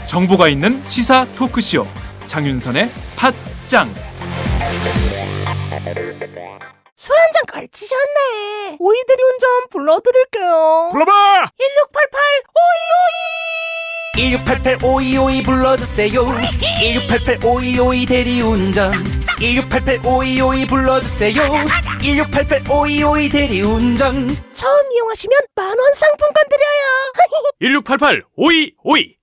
정보가 있는 시사 토크쇼 장윤선의 팟짱. 술 한잔 걸치셨네. 오이대리 운전 불러드릴게요. 불러봐! 1688 1688-5252 불러주세요. 1688-5252 대리운전. 1688-5252 불러주세요. 1688-5252 대리운전. 처음 이용하시면 만원 상품권 드려요. 1688-5252.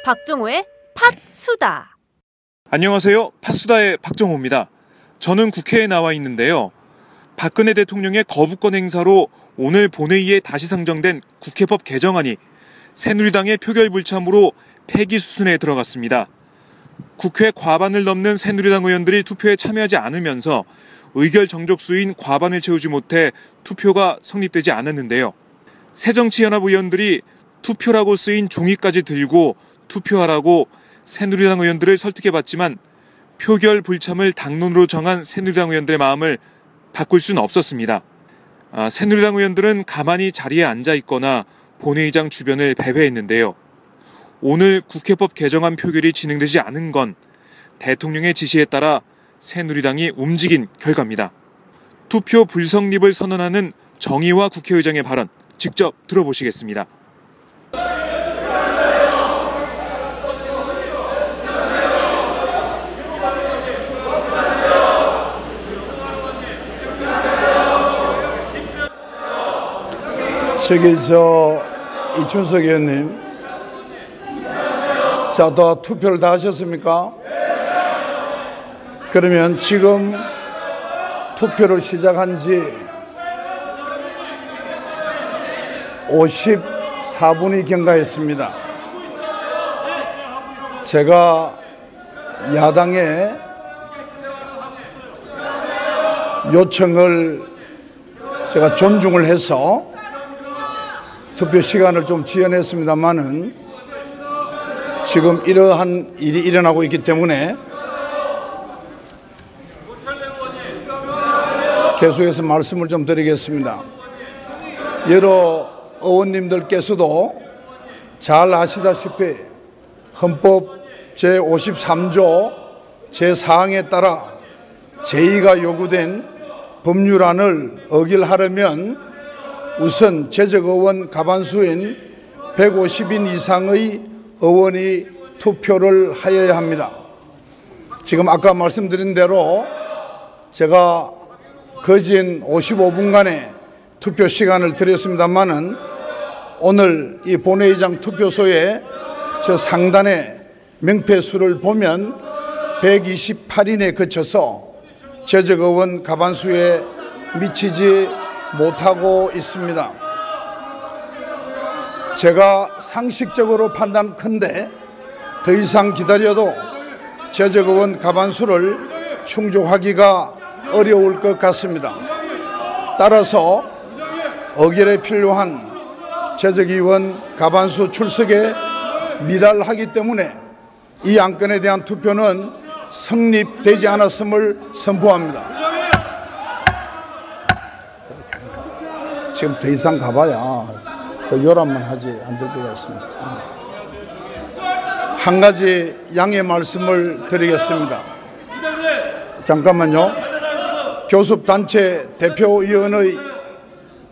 박정호의 팟수다. 안녕하세요. 팟수다의 박정호입니다. 저는 국회에 나와 있는데요. 박근혜 대통령의 거부권 행사로 오늘 본회의에 다시 상정된 국회법 개정안이 새누리당의 표결 불참으로 폐기 수순에 들어갔습니다. 국회 과반을 넘는 새누리당 의원들이 투표에 참여하지 않으면서 의결 정족수인 과반을 채우지 못해 투표가 성립되지 않았는데요. 새정치연합 의원들이 투표라고 쓰인 종이까지 들고 투표하라고 새누리당 의원들을 설득해봤지만 표결 불참을 당론으로 정한 새누리당 의원들의 마음을 바꿀 수는 없었습니다. 새누리당 의원들은 가만히 자리에 앉아 있거나 본회의장 주변을 배회했는데요. 오늘 국회법 개정안 표결이 진행되지 않은 건 대통령의 지시에 따라 새누리당이 움직인 결과입니다. 투표 불성립을 선언하는 정의화 국회의장의 발언 직접 들어보시겠습니다. 이춘석 의원님, 자, 다 투표를 다 하셨습니까? 그러면 지금 투표를 시작한 지 54분이 경과했습니다. 제가 야당의 요청을 제가 존중을 해서 투표 시간을 좀 지연했습니다만은 지금 이러한 일이 일어나고 있기 때문에 계속해서 말씀을 좀 드리겠습니다. 여러 의원님들께서도 잘 아시다시피 헌법 제53조 제4항에 따라 제의가 요구된 법률안을 의결하려면 우선 재적의원 과반수인 150인 이상의 의원이 투표를 하여야 합니다. 지금 아까 말씀드린 대로 제가 거진 55분간의 투표 시간을 드렸습니다만은 오늘 이 본회의장 투표소에 저 상단에 명패수를 보면 128인에 그쳐서 재적의원 과반수에 미치지 못하고 있습니다. 제가 상식적으로 판단컨대 더 이상 기다려도 재적의원 과반수를 충족하기가 어려울 것 같습니다. 따라서 의결에 필요한 재적의원 과반수 출석에 미달하기 때문에 이 안건에 대한 투표는 성립되지 않았음을 선포합니다. 지금 더 이상 가봐야 더 요란만 하지 안 될 것 같습니다. 한 가지 양해 말씀을 드리겠습니다. 잠깐만요. 교섭단체 대표위원의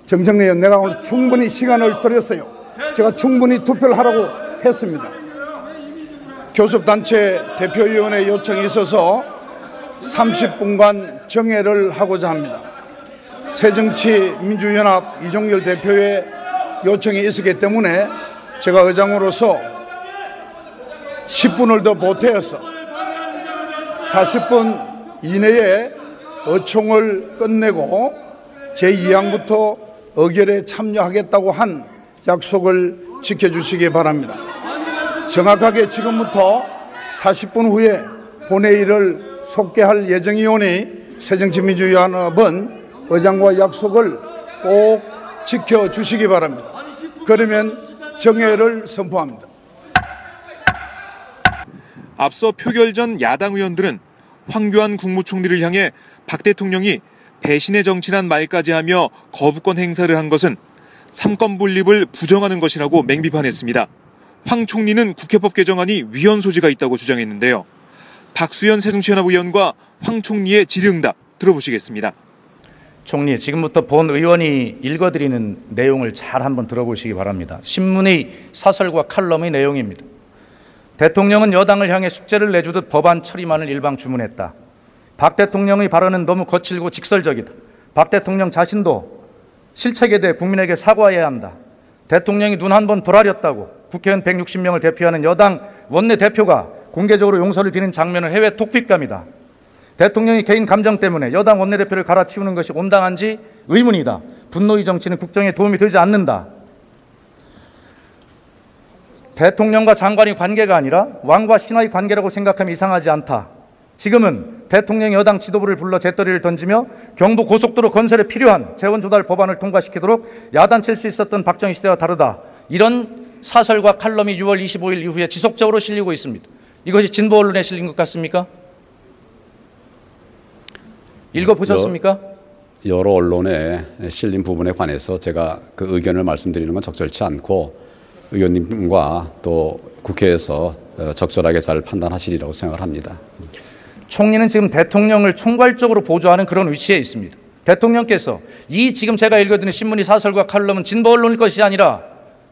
정청래 의원, 내가 오늘 충분히 시간을 드렸어요. 제가 충분히 투표를 하라고 했습니다. 교섭단체 대표위원회 요청이 있어서 30분간 정회를 하고자 합니다. 새정치민주연합 이종열 대표의 요청이 있었기 때문에 제가 의장으로서 10분을 더 보태어서 40분 이내에 어총을 끝내고 제2항부터 의결에 참여하겠다고 한 약속을 지켜주시기 바랍니다. 정확하게 지금부터 40분 후에 본회의를 속개할 예정이오니 새정치민주연합은 의장과 약속을 꼭 지켜주시기 바랍니다. 그러면 정회를 선포합니다. 앞서 표결 전 야당 의원들은 황교안 국무총리를 향해 박 대통령이 배신의 정치란 말까지 하며 거부권 행사를 한 것은 삼권 분립을 부정하는 것이라고 맹비판했습니다. 황 총리는 국회법 개정안이 위헌 소지가 있다고 주장했는데요. 박수현 새정치연합 의원과 황 총리의 질의응답 들어보시겠습니다. 총리, 지금부터 본 의원이 읽어드리는 내용을 잘 한번 들어보시기 바랍니다. 신문의 사설과 칼럼의 내용입니다. 대통령은 여당을 향해 숙제를 내주듯 법안 처리만을 일방 주문했다. 박 대통령의 발언은 너무 거칠고 직설적이다. 박 대통령 자신도 실책에 대해 국민에게 사과해야 한다. 대통령이 눈 한 번 부라렸다고 국회의원 160명을 대표하는 여당 원내대표가 공개적으로 용서를 비는 장면은 해외 톡픽감이다. 대통령이 개인 감정 때문에 여당 원내대표를 갈아치우는 것이 온당한지 의문이다. 분노의 정치는 국정에 도움이 되지 않는다. 대통령과 장관의 관계가 아니라 왕과 신하의 관계라고 생각하면 이상하지 않다. 지금은 대통령이 여당 지도부를 불러 재떨이를 던지며 경부 고속도로 건설에 필요한 재원 조달 법안을 통과시키도록 야단칠 수 있었던 박정희 시대와 다르다. 이런 사설과 칼럼이 6월 25일 이후에 지속적으로 실리고 있습니다. 이것이 진보 언론에 실린 것 같습니까? 읽어보셨습니까? 여러 언론에 실린 부분에 관해서 제가 그 의견을 말씀드리는 건 적절치 않고 의원님과 또 국회에서 적절하게 잘 판단하시리라고 생각을 합니다. 총리는 지금 대통령을 총괄적으로 보좌하는 그런 위치에 있습니다. 대통령께서 이 지금 제가 읽어드린 신문의 사설과 칼럼은 진보 언론일 것이 아니라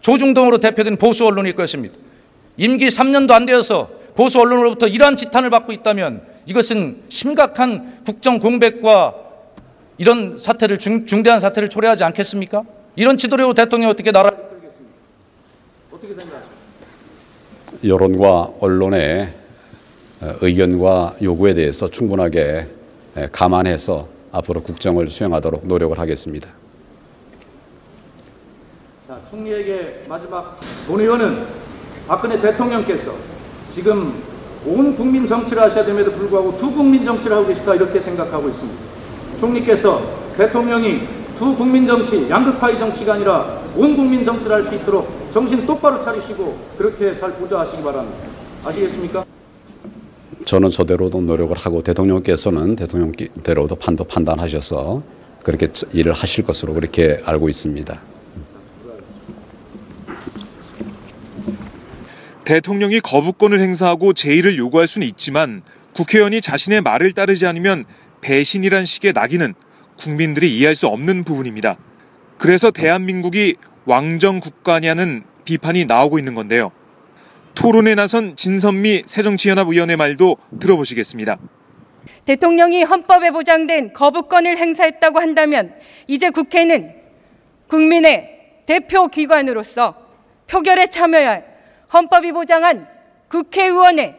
조중동으로 대표된 보수 언론일 것입니다. 임기 3년도 안 되어서 보수 언론으로부터 이러한 지탄을 받고 있다면 이것은 심각한 국정 공백과 이런 사태를 중대한 사태를 초래하지 않겠습니까? 이런 지도력으로 대통령이 어떻게 나라를 이끌겠습니까? 어떻게 생각하십니까? 여론과 언론의 의견과 요구에 대해서 충분하게 감안해서 앞으로 국정을 수행하도록 노력을 하겠습니다. 자, 총리에게 마지막 논의원은 박근혜 대통령께서 지금 온 국민 정치를 하셔야 됨에도 불구하고 두 국민 정치를 하고 계실까 이렇게 생각하고 있습니다. 총리께서 대통령이 두 국민 정치, 양극화의 정치가 아니라 온 국민 정치를 할 수 있도록 정신 똑바로 차리시고 그렇게 잘 보좌하시기 바랍니다. 아시겠습니까? 저는 저대로도 노력을 하고 대통령께서는 대통령대로도 판단하셔서 그렇게 일을 하실 것으로 그렇게 알고 있습니다. 대통령이 거부권을 행사하고 제의를 요구할 수는 있지만 국회의원이 자신의 말을 따르지 않으면 배신이란 식의 낙인은 국민들이 이해할 수 없는 부분입니다. 그래서 대한민국이 왕정 국가냐는 비판이 나오고 있는 건데요. 토론에 나선 진선미 새정치연합 의원의 말도 들어보시겠습니다. 대통령이 헌법에 보장된 거부권을 행사했다고 한다면 이제 국회는 국민의 대표 기관으로서 표결에 참여할 헌법이 보장한 국회의원의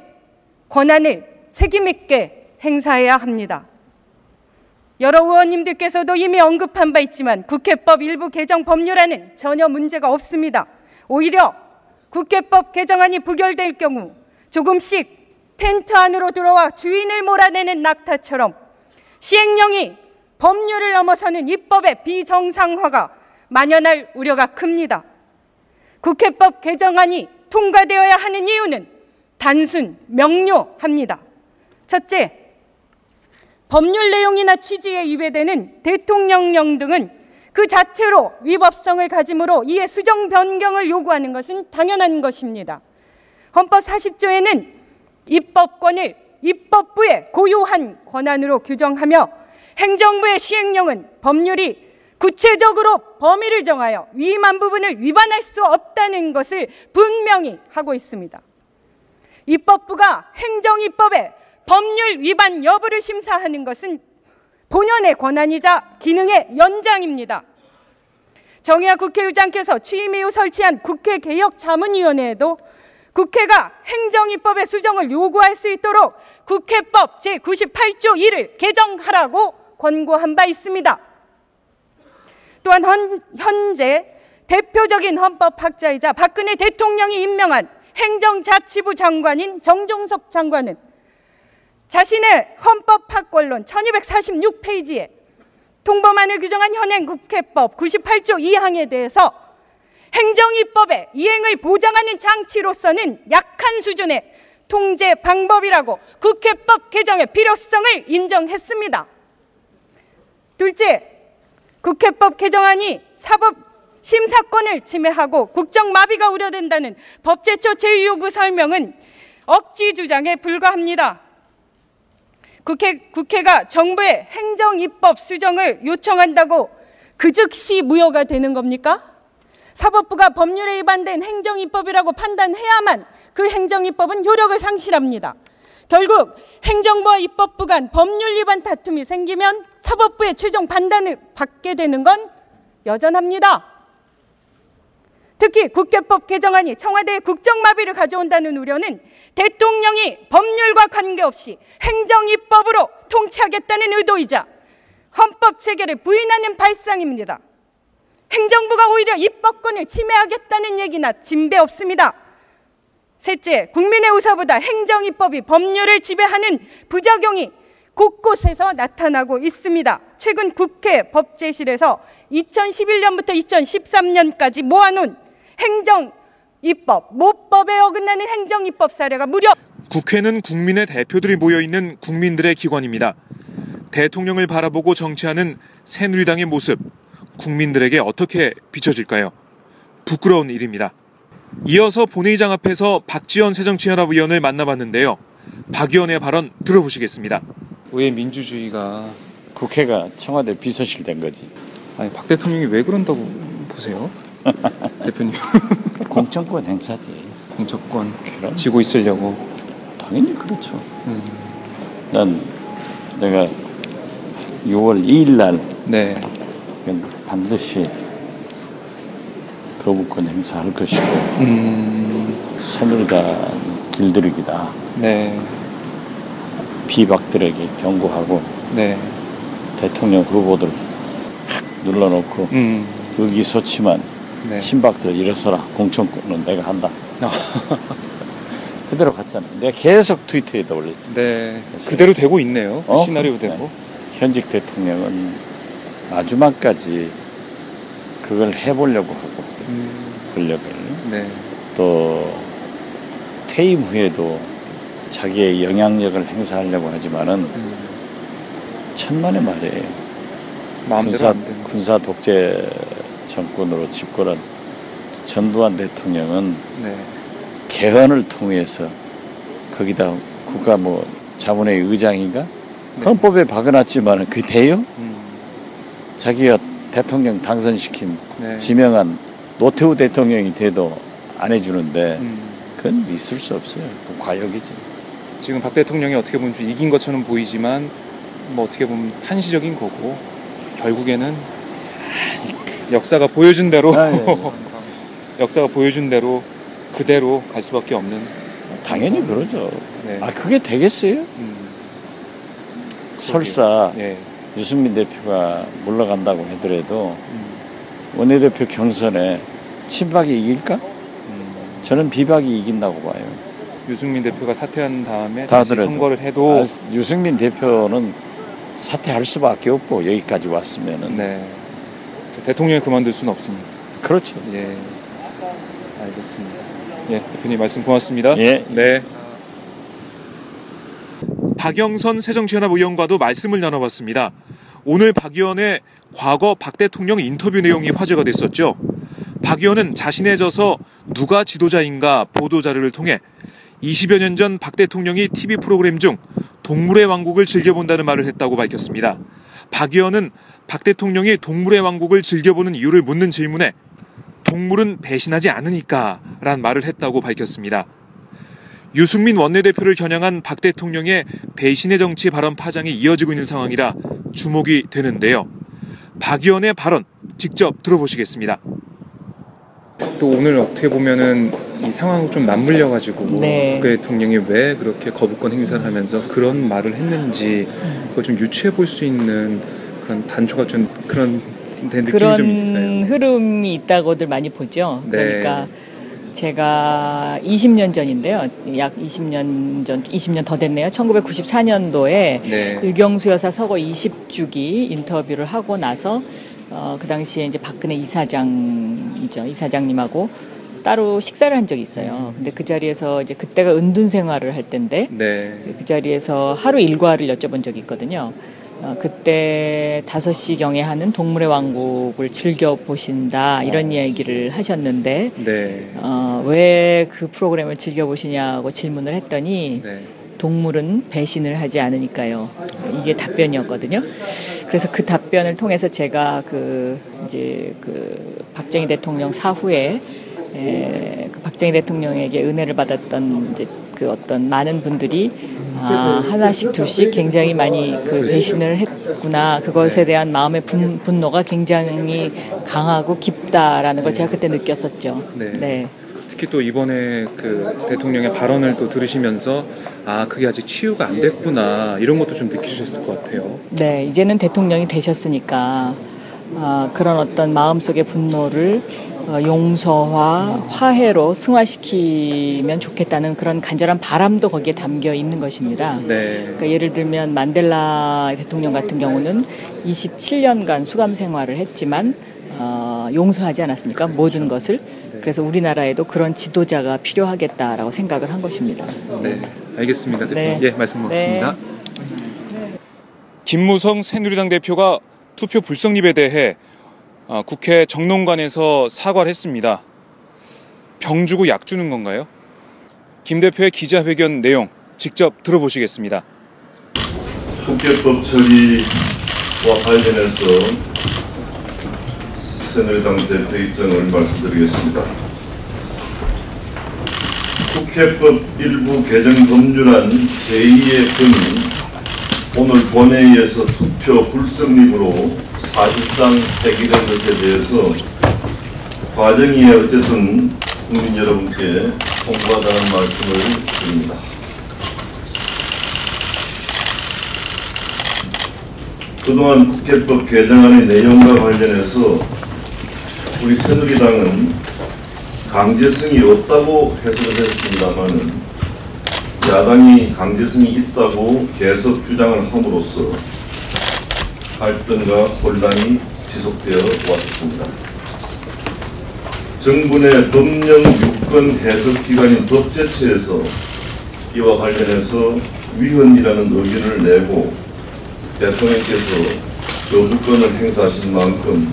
권한을 책임있게 행사해야 합니다. 여러 의원님들께서도 이미 언급한 바 있지만 국회법 일부 개정 법률안은 전혀 문제가 없습니다. 오히려 국회법 개정안이 부결될 경우 조금씩 텐트 안으로 들어와 주인을 몰아내는 낙타처럼 시행령이 법률을 넘어서는 입법의 비정상화가 만연할 우려가 큽니다. 국회법 개정안이 통과되어야 하는 이유는 단순 명료합니다. 첫째, 법률 내용이나 취지에 위배되는 대통령령 등은 그 자체로 위법성을 가지므로 이에 수정 변경을 요구하는 것은 당연한 것입니다. 헌법 40조에는 입법권을 입법부의 고유한 권한으로 규정하며 행정부의 시행령은 법률이 구체적으로 범위를 정하여 위임한 부분을 위반할 수 없다는 것을 분명히 하고 있습니다. 입법부가 행정입법의 법률 위반 여부를 심사하는 것은 본연의 권한이자 기능의 연장입니다. 정의화 국회의장께서 취임 이후 설치한 국회개혁자문위원회에도 국회가 행정입법의 수정을 요구할 수 있도록 국회법 제98조 1을 개정하라고 권고한 바 있습니다. 또한 현재 대표적인 헌법학자이자 박근혜 대통령이 임명한 행정자치부 장관인 정종섭 장관은 자신의 헌법학권론 1246페이지에 통보만을 규정한 현행 국회법 98조 2항에 대해서 행정입법의 이행을 보장하는 장치로서는 약한 수준의 통제 방법이라고 국회법 개정의 필요성을 인정했습니다. 둘째, 국회법 개정안이 사법 심사권을 침해하고 국정마비가 우려된다는 법제처 제2요구 설명은 억지 주장에 불과합니다. 국회가 정부의 행정입법 수정을 요청한다고 그 즉시 무효가 되는 겁니까? 사법부가 법률에 위반된 행정입법이라고 판단해야만 그 행정입법은 효력을 상실합니다. 결국 행정부와 입법부 간 법률 위반 다툼이 생기면 사법부의 최종 판단을 받게 되는 건 여전합니다. 특히 국회법 개정안이 청와대의 국정마비를 가져온다는 우려는 대통령이 법률과 관계없이 행정입법으로 통치하겠다는 의도이자 헌법 체계를 부인하는 발상입니다. 행정부가 오히려 입법권을 침해하겠다는 얘기나 진배 없습니다. 셋째, 국민의 의사보다 행정입법이 법률을 지배하는 부작용이 곳곳에서 나타나고 있습니다. 최근 국회 법제실에서 2011년부터 2013년까지 모아놓은 행정입법, 모법에 어긋나는 행정입법 사례가 무려 국회는 국민의 대표들이 모여있는 국민들의 기관입니다. 대통령을 바라보고 정치하는 새누리당의 모습, 국민들에게 어떻게 비춰질까요? 부끄러운 일입니다. 이어서 본회의장 앞에서 박지원 새정치연합의원을 만나봤는데요. 박 의원의 발언 들어보시겠습니다. 왜 민주주의가 국회가 청와대 비서실 된 거지. 아니 박 대통령이 왜 그런다고 보세요? 대표님. 공천권 행사지. 공천권 그럼. 쥐고 있으려고. 당연히 그렇죠. 내가 6월 2일 날 네. 반드시 거부권 행사할 것이고 새누리당 길들이기다. 네. 비박들에게 경고하고 네. 대통령 후보들 눌러놓고 의기소침한 네. 친박들 일어서라. 공천권은 내가 한다. 그대로 갔잖아. 내가 계속 트위터에다 올렸지. 네. 그대로 되고 있네요. 시나리오대로. 네. 현직 대통령은 마지막까지 그걸 해보려고 하고 권력을 네. 또 퇴임 후에도 자기의 영향력을 행사하려고 하지만은 천만의 말이에요. 군사 독재 정권으로 집권한 전두환 대통령은 네. 개헌을 통해서 거기다 국가 자문회 의장인가 네. 헌법에 박아놨지만은 그게 돼요? 자기가 대통령 당선시킨 네. 지명한 노태우 대통령이 돼도 안 해주는데 그건 있을 수 없어요. 과욕이지. 지금 박 대통령이 어떻게 보면 좀 이긴 것처럼 보이지만 어떻게 보면 한시적인 거고 결국에는 역사가 보여준 대로 역사가 보여준 대로 그대로 갈 수밖에 없는. 당연히 그러죠. 네. 그게 되겠어요? 설사 네. 유승민 대표가 물러간다고 하더라도 원내대표 경선에 친박이 이길까? 저는 비박이 이긴다고 봐요. 유승민 대표가 사퇴한 다음에 다시 선거를 해도 유승민 대표는 사퇴할 수밖에 없고 여기까지 왔으면은. 네. 대통령이 그만둘 수는 없으니까. 그렇죠. 예. 알겠습니다. 예, 대표님 말씀 고맙습니다. 예. 네. 박영선 새정치연합 의원과도 말씀을 나눠봤습니다. 오늘 박 의원의 과거 박 대통령 인터뷰 내용이 화제가 됐었죠. 박 의원은 자신의 저서 누가 지도자인가 보도자료를 통해 20여 년 전 박 대통령이 TV 프로그램 중 동물의 왕국을 즐겨본다는 말을 했다고 밝혔습니다. 박 의원은 박 대통령이 동물의 왕국을 즐겨보는 이유를 묻는 질문에 동물은 배신하지 않으니까 라는 말을 했다고 밝혔습니다. 유승민 원내대표를 겨냥한 박 대통령의 배신의 정치 발언 파장이 이어지고 있는 상황이라 주목이 되는데요. 박 의원의 발언 직접 들어보시겠습니다. 또 오늘 어떻게 보면은 이 상황하고 좀 맞물려가지고 네. 국회 대통령이 왜 그렇게 거부권 행사를 하면서 그런 말을 했는지 그걸 좀 유추해 볼 수 있는 그런 단초가 좀 그런 느낌이 좀 있어요. 그런 흐름이 있다고들 많이 보죠. 네. 그러니까 제가 20년 전인데요. 약 20년 더 됐네요. 1994년도에 네. 유경수 여사 서거 20주기 인터뷰를 하고 나서 그 당시에 이제 박근혜 이사장님하고 따로 식사를 한 적이 있어요. 근데 그 자리에서 이제 그때가 은둔 생활을 할 때인데 네. 그 자리에서 하루 일과를 여쭤본 적이 있거든요. 그때 5시경에 하는 동물의 왕국을 즐겨보신다 이런 이야기를 하셨는데 네. 왜 그 프로그램을 즐겨보시냐고 질문을 했더니 네. 동물은 배신을 하지 않으니까요. 이게 답변이었거든요. 그래서 그 답변을 통해서 제가 그 박정희 대통령 사후에 그 박정희 대통령에게 은혜를 받았던 이제 그 어떤 많은 분들이 하나씩 둘씩 굉장히 많이 그 배신을 했구나. 그것에 대한 마음의 분노가 굉장히 강하고 깊다라는 걸 제가 그때 느꼈었죠. 네. 네. 특히 또 이번에 그 대통령의 발언을 또 들으시면서 그게 아직 치유가 안 됐구나 이런 것도 좀 느끼셨을 것 같아요. 네, 이제는 대통령이 되셨으니까 그런 어떤 마음속의 분노를 용서와 화해로 승화시키면 좋겠다는 그런 간절한 바람도 거기에 담겨 있는 것입니다. 네. 그러니까 예를 들면 만델라 대통령 같은 경우는 27년간 수감 생활을 했지만 용서하지 않았습니까? 모든 것을. 그래서 우리나라에도 그런 지도자가 필요하겠다라고 생각을 한 것입니다. 네, 알겠습니다. 대표님. 네. 예, 말씀 고맙습니다. 네. 김무성 새누리당 대표가 투표 불성립에 대해 국회 정론관에서 사과를 했습니다. 병 주고 약 주는 건가요? 김 대표의 기자회견 내용 직접 들어보시겠습니다. 국회법 처리와 관련해서 새누리당 대표 입장을 말씀드리겠습니다. 국회법 일부 개정 법률안 제2의 건이 오늘 본회의에서 투표 불성립으로 사실상 폐기된 것에 대해서 과정이 어쨌든 국민 여러분께 통보하다는 말씀을 드립니다. 그동안 국회법 개정안의 내용과 관련해서 우리 새누리당은 강제성이 없다고 해석을 했습니다마는 야당이 강제성이 있다고 계속 주장을 함으로써 갈등과 혼란이 지속되어 왔습니다. 정부의 법령 유권 해석 기관인 법제처에서 이와 관련해서 위헌이라는 의견을 내고 대통령께서 거부권을 행사하신 만큼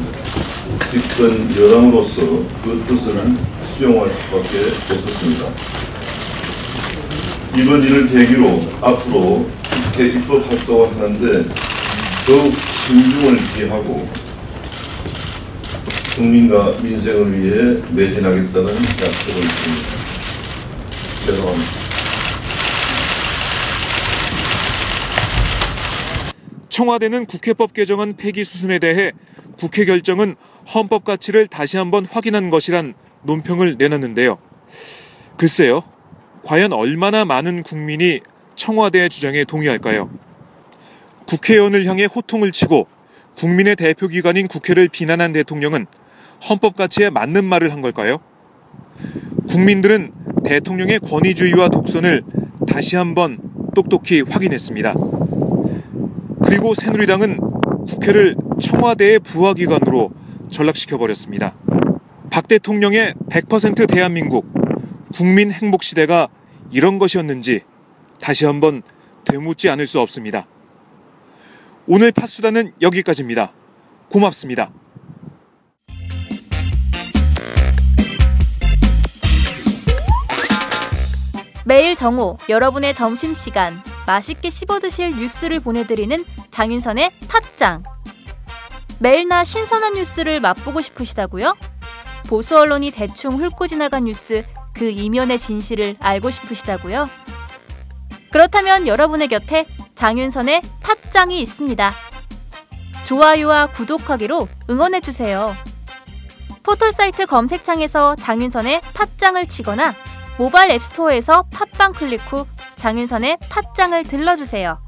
집권 여당으로서 그 뜻을 수용할 수밖에 없었습니다. 이번 일을 계기로 앞으로 국회 입법 활동을 하는데 더욱 신중을 기하고 국민과 민생을 위해 매진하겠다는 약속을 드립니다. 죄송합니다. 청와대는 국회법 개정안 폐기 수순에 대해 국회 결정은 헌법 가치를 다시 한번 확인한 것이란 논평을 내놨는데요. 글쎄요, 과연 얼마나 많은 국민이 청와대의 주장에 동의할까요? 국회의원을 향해 호통을 치고 국민의 대표기관인 국회를 비난한 대통령은 헌법 가치에 맞는 말을 한 걸까요? 국민들은 대통령의 권위주의와 독선을 다시 한번 똑똑히 확인했습니다. 그리고 새누리당은 국회를 청와대의 부하기관으로 전락시켜버렸습니다. 박 대통령의 100% 대한민국, 국민 행복 시대가 이런 것이었는지 다시 한번 되묻지 않을 수 없습니다. 오늘 팟수다는 여기까지입니다. 고맙습니다. 매일 정오 여러분의 점심시간 맛있게 씹어드실 뉴스를 보내드리는 장윤선의 팟짱. 매일나 신선한 뉴스를 맛보고 싶으시다고요? 보수 언론이 대충 훑고 지나간 뉴스 그 이면의 진실을 알고 싶으시다고요? 그렇다면 여러분의 곁에 장윤선의 팟짱이 있습니다. 좋아요와 구독하기로 응원해주세요. 포털사이트 검색창에서 장윤선의 팟짱을 치거나 모바일 앱스토어에서 팟빵 클릭 후 장윤선의 팟짱을 들러주세요.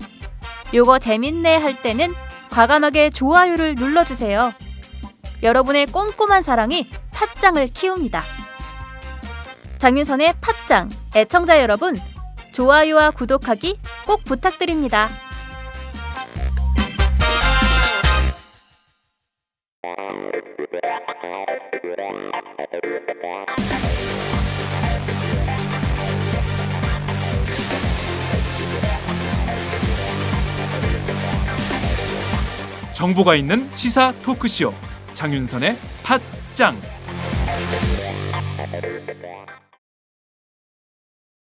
요거 재밌네 할 때는 과감하게 좋아요를 눌러주세요. 여러분의 꼼꼼한 사랑이 팟짱을 키웁니다. 장윤선의 팟짱 애청자 여러분, 좋아요와 구독하기 꼭 부탁드립니다. 정보가 있는 시사 토크쇼 장윤선의 팟짱.